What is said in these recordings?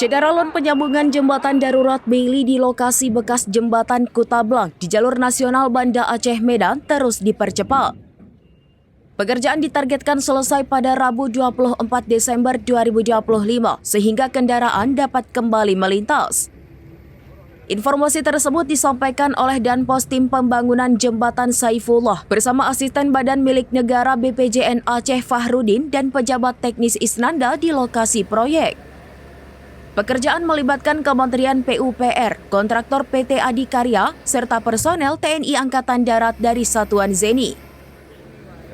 Syederalon penyambungan jembatan darurat Bailey di lokasi bekas jembatan Kutablang di jalur nasional Banda Aceh Medan terus dipercepat. Pekerjaan ditargetkan selesai pada Rabu 24 Desember 2025 sehingga kendaraan dapat kembali melintas. Informasi tersebut disampaikan oleh Danpos Tim Pembangunan Jembatan Saifullah bersama Asisten Badan Milik Negara BPJN Aceh Fahrudin dan pejabat teknis Isnanda di lokasi proyek. Pekerjaan melibatkan Kementerian PUPR, kontraktor PT Adikarya, serta personel TNI Angkatan Darat dari Satuan Zeni.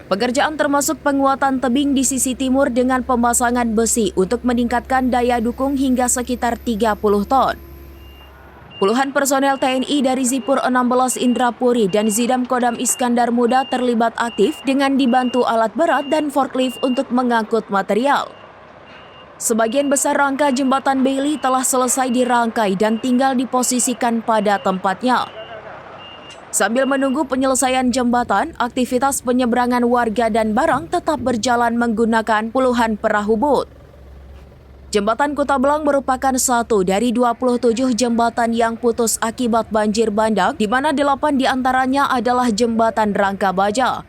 Pekerjaan termasuk penguatan tebing di sisi timur dengan pemasangan besi untuk meningkatkan daya dukung hingga sekitar 30 ton. Puluhan personel TNI dari Zipur 16 Indrapuri dan Zidam Kodam Iskandar Muda terlibat aktif dengan dibantu alat berat dan forklift untuk mengangkut material. Sebagian besar rangka jembatan Bailey telah selesai dirangkai dan tinggal diposisikan pada tempatnya. Sambil menunggu penyelesaian jembatan, aktivitas penyeberangan warga dan barang tetap berjalan menggunakan puluhan perahu bot. Jembatan Kutablang merupakan satu dari 27 jembatan yang putus akibat banjir bandang, di mana 8 diantaranya adalah jembatan rangka baja.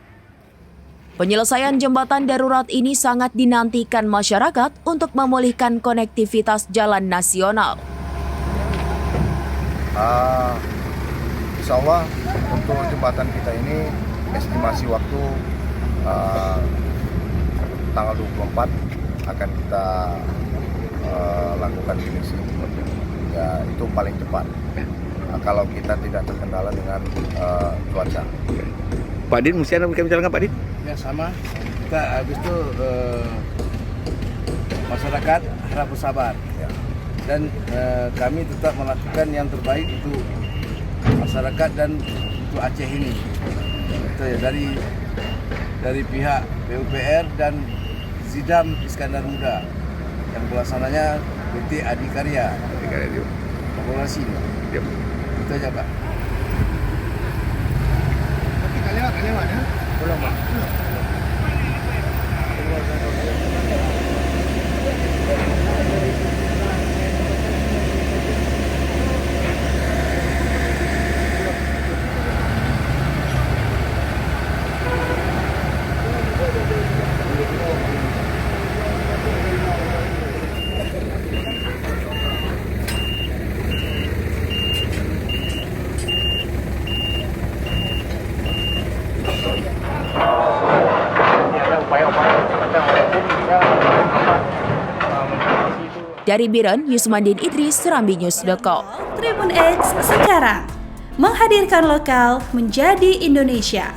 Penyelesaian jembatan darurat ini sangat dinantikan masyarakat untuk memulihkan konektivitas jalan nasional. Insya Allah untuk jembatan kita ini estimasi waktu tanggal 24 akan kita lakukan finishing. Ya, itu paling cepat. Kalau kita tidak terkendala dengan cuaca. Pak Din, mesti ada bicara Pak Din? Ya sama, kita habis itu masyarakat harap bersabar ya. Dan kami tetap melakukan yang terbaik untuk masyarakat dan untuk Aceh ini. Itu ya, dari pihak PUPR dan Zidam Iskandar Muda yang pelaksananya PT Adikarya. Kolaborasi. Yep. Itu aja Pak. Lewat ya? Belum Pak. Dari Biren, Yusmandin Idris, serambinews.com. Tribun X sekarang menghadirkan lokal menjadi Indonesia.